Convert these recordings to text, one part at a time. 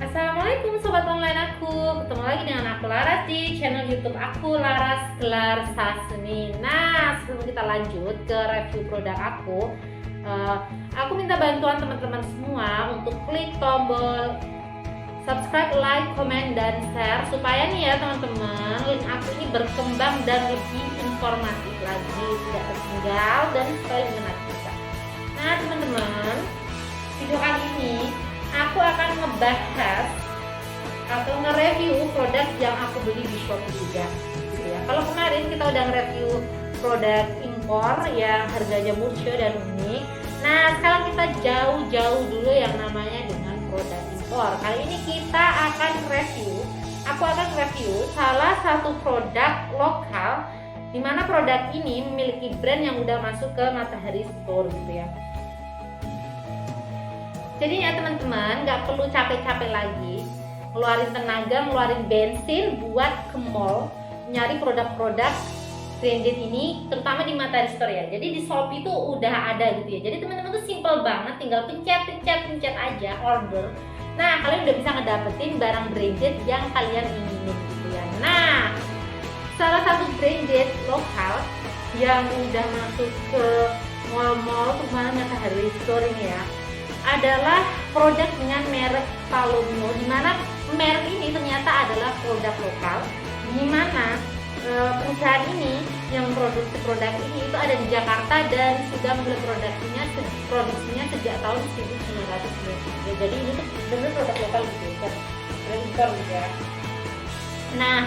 Assalamualaikum sobat online aku. Ketemu lagi dengan aku Laras di channel YouTube aku Laras Gelar Sasmi. Nah, sebelum kita lanjut ke review produk aku minta bantuan teman-teman semua untuk klik tombol subscribe, like, comment, dan share supaya nih ya teman-teman, link aku ini berkembang dan lebih informatif lagi, tidak tertinggal dan supaya menarik kita. Nah teman-teman, video kali ini aku akan ngebahas atau nge-review produk yang aku beli di Shopee juga gitu ya. Kalau kemarin kita udah nge-review produk impor yang harganya murah dan unik. Nah sekarang kita jauh-jauh dulu yang namanya dengan produk impor. Kali ini kita akan aku akan review salah satu produk lokal di mana produk ini memiliki brand yang udah masuk ke Matahari Store gitu ya. Jadi ya teman-teman, nggak perlu capek-capek lagi ngeluarin tenaga, ngeluarin bensin buat ke mall nyari produk-produk branded ini, terutama di Matahari Store ya. Jadi di Shopee tuh udah ada gitu ya. Jadi teman-teman tuh simple banget, tinggal pencet aja order. Nah kalian udah bisa ngedapetin barang branded yang kalian inginin gitu ya. Nah salah satu branded lokal yang udah masuk ke mall-mall terutama Matahari Store ini ya adalah produk dengan merek Palomino, di mana merek ini ternyata adalah produk lokal, di mana perusahaan ini yang produksi produk ini itu ada di Jakarta dan sudah mulai produksinya sejak tahun 1993. Jadi ini tuh benar produk lokal gitu ya, produk impor gitu ya. Nah,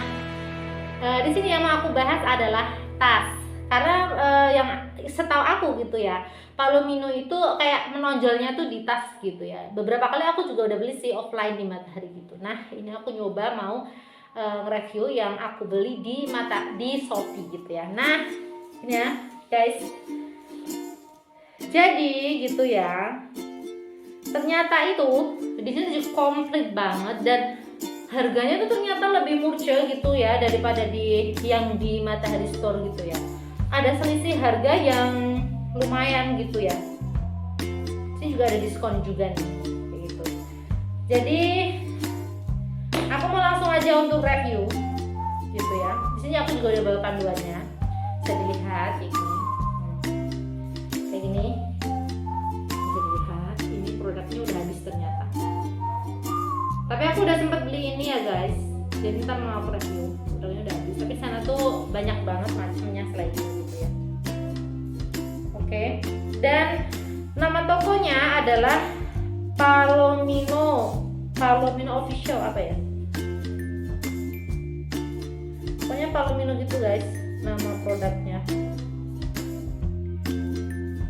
di sini yang mau aku bahas adalah tas. Karena yang setahu aku gitu ya, Palomino itu kayak menonjolnya tuh di tas gitu ya. Beberapa kali aku juga udah beli sih offline di Matahari gitu. Nah ini aku nyoba mau nge-review yang aku beli di Shopee gitu ya. Nah ini ya guys, jadi gitu ya, ternyata itu di sini komplit banget dan harganya tuh ternyata lebih murah gitu ya daripada yang di Matahari Store gitu ya. Ada selisih harga yang lumayan gitu ya. Ini juga ada diskon juga nih kayak gitu. Jadi aku mau langsung aja untuk review gitu ya. Di sini aku juga udah bawa panduannya, bisa dilihat ini kayak gini, bisa dilihat ini produknya udah habis ternyata. Tapi aku udah sempet beli ini ya guys, jadi ntar mau aku review produknya udah habis. Tapi sana tuh banyak banget macamnya selain itu gitu ya. Oke, dan nama tokonya adalah Palomino Official apa ya? Pokoknya Palomino gitu guys, nama produknya.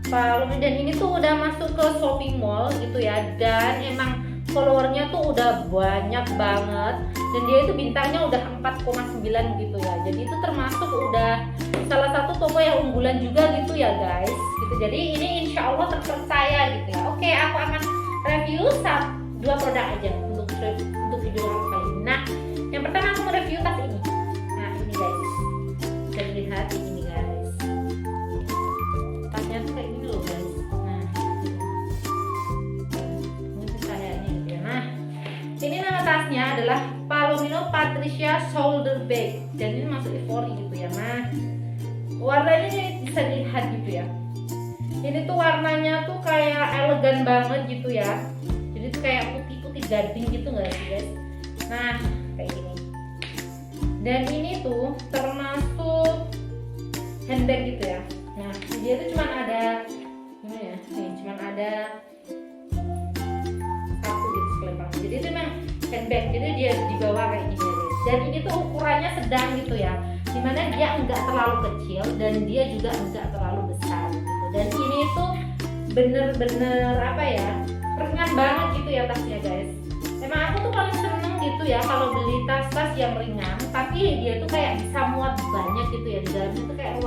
Palomino, dan ini tuh udah masuk ke Shopee Mall gitu ya, dan emang followernya tuh udah banyak banget, dan dia itu bintangnya udah 4,9 gitu ya. Jadi itu termasuk udah salah satu toko yang unggulan juga gitu ya guys gitu. Jadi ini insya Allah terpercaya gitu ya. Oke, aku akan review dua produk aja untuk video aku kali ini. Nah yang pertama aku mau review tas ini. Nah ini guys, bisa dilihat ini guys, tasnya tuh kayak gini loh guys. Nah ini kayaknya gitu ya. Nah ini nama tasnya adalah Palomino Patricia Shoulder Bag, dan ini masuk ivory gitu ya. Nah warnanya ini bisa dilihat gitu ya, ini tuh warnanya tuh kayak elegan banget gitu ya. Jadi tuh kayak putih-putih gading gitu nggak sih guys. Nah kayak gini, dan ini tuh termasuk handbag gitu ya. Nah dia tuh cuman ada gimana ya, nih cuman ada satu gitu selempang. Jadi itu memang handbag, jadi dia dibawa kayak gini guys. Dan ini tuh ukurannya sedang gitu ya, dimana dia enggak terlalu kecil dan dia juga enggak terlalu besar gitu. Dan ini tuh bener-bener apa ya, ringan banget gitu ya tasnya guys. Emang aku tuh paling seneng gitu ya kalau beli tas-tas yang ringan, tapi dia tuh kayak bisa muat banyak gitu ya. Di dalamnya tuh kayak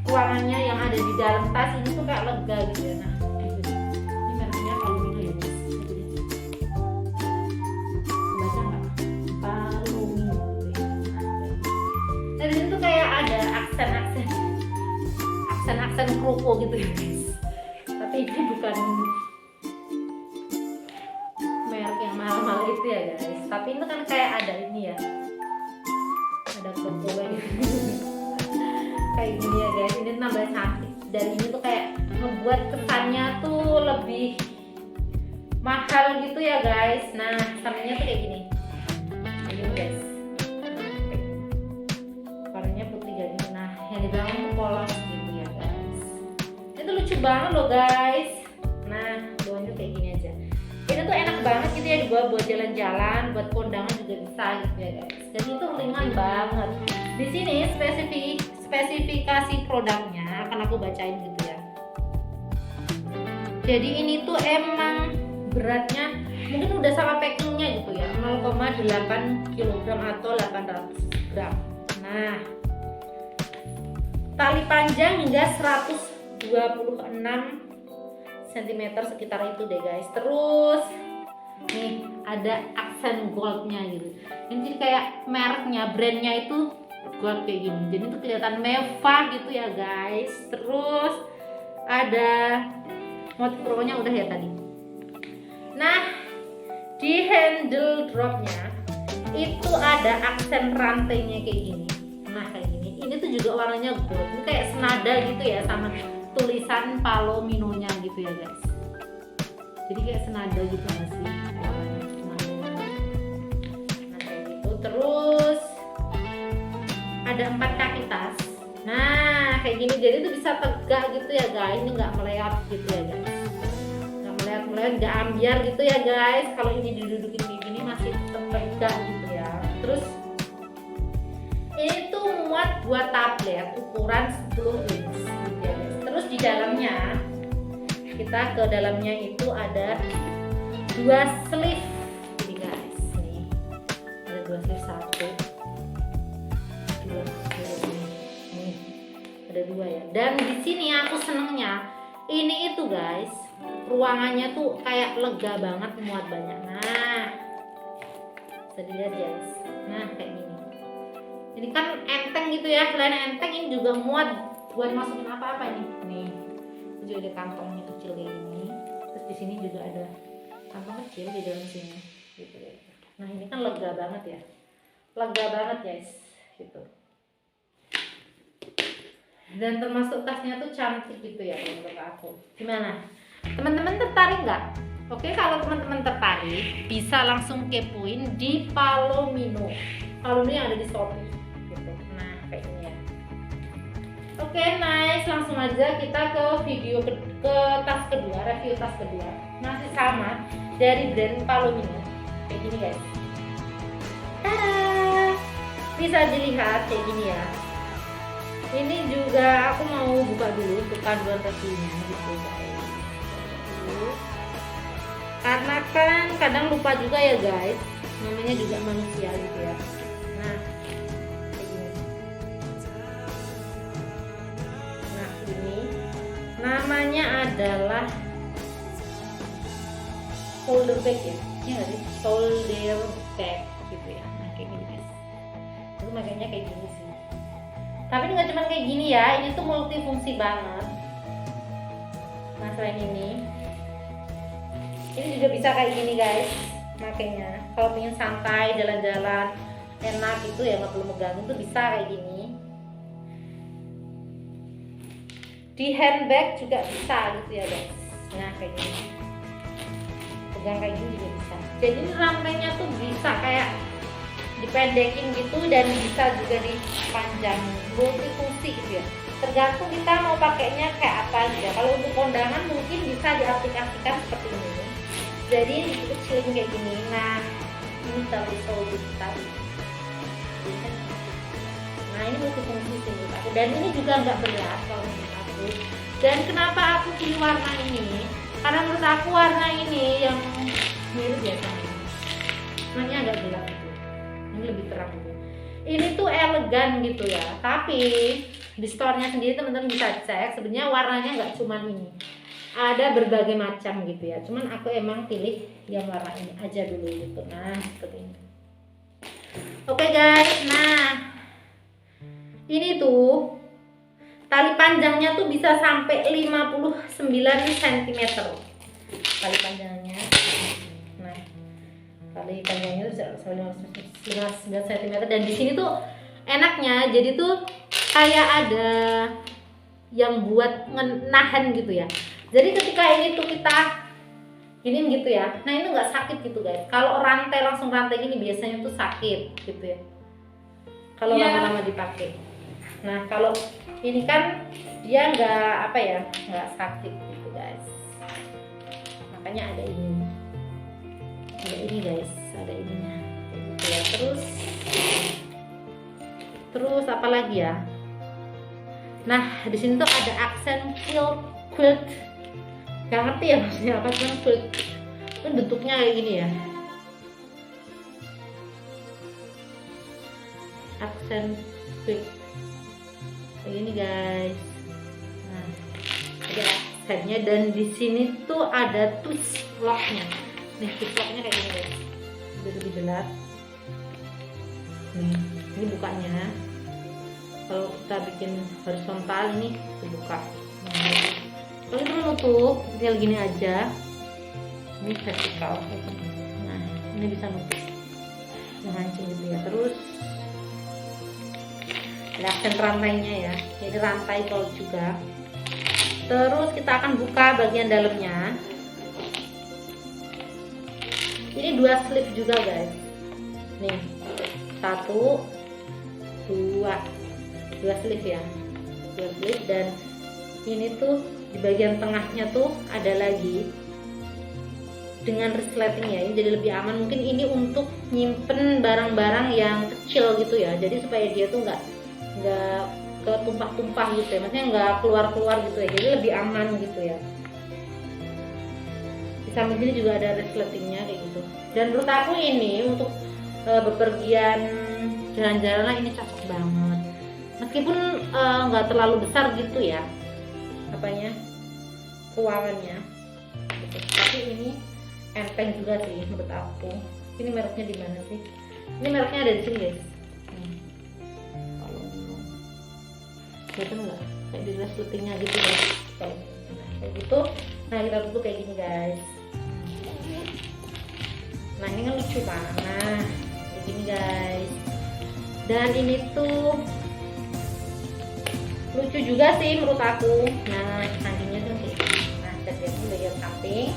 ruangannya yang ada di dalam tas ini tuh kayak lega gitu ya. Nah gitu. Ini mereknya Palomino ya guys. Baca nggak? Palomino. Dan itu kayak ada aksen kropo gitu ya guys. Tapi ini bukan merek yang mahal-mahal gitu ya guys, tapi itu kan kayak ada ini ya, ada koko gitu kayak gini ya guys. Ini nambah cantik dan ini tuh kayak ngebuat kesannya tuh lebih mahal gitu ya guys. Nah sampingnya tuh kayak gini guys, warnanya putih jadi, nah yang di belakang tuh polos gitu ya guys. Itu lucu banget loh guys. Nah bawahnya kayak gini aja. Ini tuh enak banget gitu ya dibawa buat jalan-jalan, buat kondangan juga bisa gitu ya guys. Dan itu ringan banget. Di sini spesifikasi produknya akan aku bacain gitu ya. Jadi ini tuh emang beratnya mungkin udah sama packingnya gitu ya, 0,8 kg atau 800 gram. Nah tali panjang hingga 126 cm sekitar itu deh guys. Terus nih ada aksen goldnya gitu. Ini jadi kayak mereknya, brandnya itu gold kayak gini. Jadi itu kelihatan mewah gitu ya guys. Terus ada motif promonya udah ya tadi. Nah di handle dropnya itu ada aksen rantainya kayak gini. Nah kayak gini. Ini tuh juga warnanya gold. Ini kayak senada gitu ya sama tulisan Palominonya gitu ya guys. Jadi kayak senada gitu nggak sih? Nah kayak gitu. Terus ada 4 kaki tas. Nah kayak gini, jadi itu bisa tegak gitu ya guys. Ini nggak meleot gitu ya guys, nggak meleot, nggak ambiar gitu ya guys. Kalau ini didudukin kayak gini masih tetap tegak gitu ya. Terus ini tuh muat buat tablet ukuran 10 inch gitu ya guys. Terus di dalamnya, kita ke dalamnya itu ada 2 sleeve ini guys. Nih ada 2 sleeve, 1 2 nih ada 2 ya. Dan di sini aku senengnya ini itu guys, ruangannya tuh kayak lega banget, muat banyak. Nah bisa dilihat guys. Nah kayak gini, ini kan enteng gitu ya. Selain enteng ini juga muat buat masukin apa-apa nih. Juga ada kantongnya kecil kayak gini. Terus di sini juga ada kantong kecil di dalam sini gitu ya. Nah ini kan lega banget ya, lega banget guys gitu. Dan termasuk tasnya tuh cantik gitu ya menurut aku. Gimana? Teman-teman tertarik nggak? Oke, kalau teman-teman tertarik bisa langsung kepoin di Palomino yang ada di Shopee gitu. Nah kayak ini ya. Oke, nice. Langsung aja kita ke tas kedua, review tas kedua. Masih sama dari brand Palomino. Kayak gini guys. Tada! Bisa dilihat kayak gini ya. Ini juga aku mau buka dulu untuk panduan reviewnya gitu guys. Karena kan kadang lupa juga ya guys. Namanya juga manusia gitu ya. Nah namanya adalah shoulder bag ya, ini nggak sih, shoulder bag gitu ya. Nah kayak gini guys, itu makanya kayak gini sih. Tapi ini nggak cuma kayak gini ya, ini tuh multifungsi banget. Nah selain ini juga bisa kayak gini guys. Makanya kalau pengen santai jalan-jalan enak gitu ya, nggak perlu megang, itu bisa kayak gini. Di handbag juga bisa gitu ya guys. Nah kayak gini, pegang kayak gini juga bisa. Jadi rantainya tuh bisa kayak dipendekin gitu dan bisa juga dipanjang, multifungsi gitu ya. Tergantung kita mau pakainya kayak apa gitu ya. Kalau untuk kondangan mungkin bisa diaplikasikan seperti ini. Jadi dikecilin kayak gini. Nah ini tali shoulder tadi. Nah ini multifungsi sih menurut aku. Dan ini juga nggak berat kalau menurut aku. Dan kenapa aku pilih warna ini? Karena menurut aku warna ini yang mirip biasanya. Warnanya agak gelap gitu. Ini lebih terang gitu. Ini tuh elegan gitu ya. Tapi di store-nya sendiri teman-teman bisa cek. Sebenarnya warnanya nggak cuma ini. Ada berbagai macam gitu ya. Cuman aku emang pilih yang warna ini aja dulu gitu. Nah seperti ini. Oke guys. Nah ini tuh tali panjangnya tuh bisa sampai 59 cm tali panjangnya. Nah kali panjangnya itu 15 cm. Dan di sini tuh enaknya jadi tuh kayak ada yang buat nahan gitu ya. Jadi ketika ini tuh kita gini gitu ya, nah ini nggak sakit gitu guys. Kalau langsung rantai gini biasanya tuh sakit gitu ya kalau lama-lama dipakai. Nah kalau ini kan dia nggak nggak sakit gitu guys. Makanya ada ini guys, ada ininya gitu ya. Terus apa lagi ya? Nah di sini tuh ada aksen quilt. Gak ngerti ya maksudnya apa, cuman quilt kan bentuknya kayak gini ya, aksen quilt kayak gini guys. Nah ada aksennya dan di sini tuh ada twist locknya. Nih twist locknya kayak gini guys, udah lebih jelas. Ini bukanya. Kalau kita bikin horizontal ini dibuka. Kalau itu nutup, tinggal gini aja. Ini vertikal. Nah, ini bisa nutup, memancing gitu ya. Terus ada aksen rantainya ya. Jadi rantai kalau juga. Terus kita akan buka bagian dalamnya. Ini 2 sleeve juga guys. Nih, 1, 2 sleeve ya. 2 sleeve dan ini tuh di bagian tengahnya tuh ada lagi dengan resleting ya, ini jadi lebih aman. Mungkin ini untuk nyimpen barang-barang yang kecil gitu ya, jadi supaya dia tuh nggak ketumpah-tumpah gitu ya, maksudnya nggak keluar-keluar gitu ya, jadi lebih aman gitu ya. Di samping sini juga ada resletingnya kayak gitu. Dan menurut aku ini untuk bepergian jalan-jalan ini cocok banget, meskipun nggak terlalu besar gitu ya ruangannya gitu. Tapi ini enteng juga sih menurut aku. Ini mereknya di mana sih? Ini mereknya ada di sini guys. Kalau kelihatan nggak kayak di resletingnya gitu guys, kayak gitu. Nah kita tutup kayak gini guys. Nah ini kan lucu banget, kayak gini guys. Dan ini tuh lucu juga sih menurut aku. Nah sampingnya tuh kayak gini. Nah jadi ini bagian samping,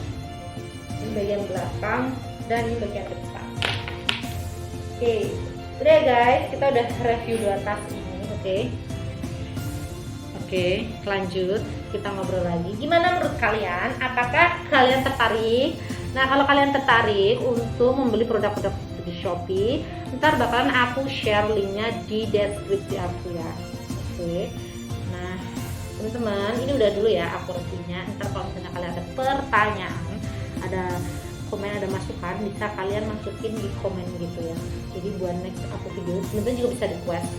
ini bagian belakang, dan ini bagian depan. Oke, udah guys, kita udah review 2 tas ini. Oke, lanjut kita ngobrol lagi. Gimana menurut kalian? Apakah kalian tertarik? Nah kalau kalian tertarik untuk membeli produk-produk di Shopee, ntar bakalan aku share linknya di deskripsi aku ya. Oke. Nah teman-teman, ini udah dulu ya aku reviewnya. Ntar kalau misalnya kalian ada pertanyaan, ada komen, ada masukan, bisa kalian masukin di komen gitu ya. Jadi buat next aku video, teman-teman juga bisa request.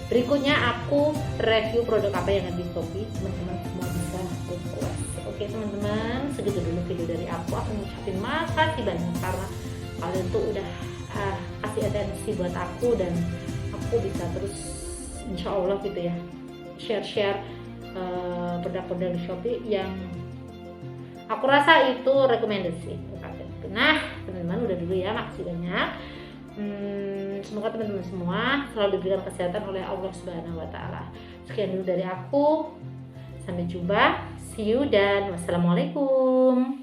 Berikutnya aku review produk apa yang ada di Shopee, teman-teman semua bisa request. Oke teman-teman, segitu dulu video dari aku. Aku ngucapin makasih banyak karena kalian tuh udah kasih atensi buat aku, dan aku bisa terus insya Allah gitu ya share produk-produk di Shopee yang aku rasa itu rekomendasi. Nah teman-teman udah dulu ya, makasih banyak. Semoga teman-teman semua selalu diberikan kesehatan oleh Allah Subhanahu wa Ta'ala. Sekian dulu dari aku, sampai jumpa, see you, dan wassalamualaikum.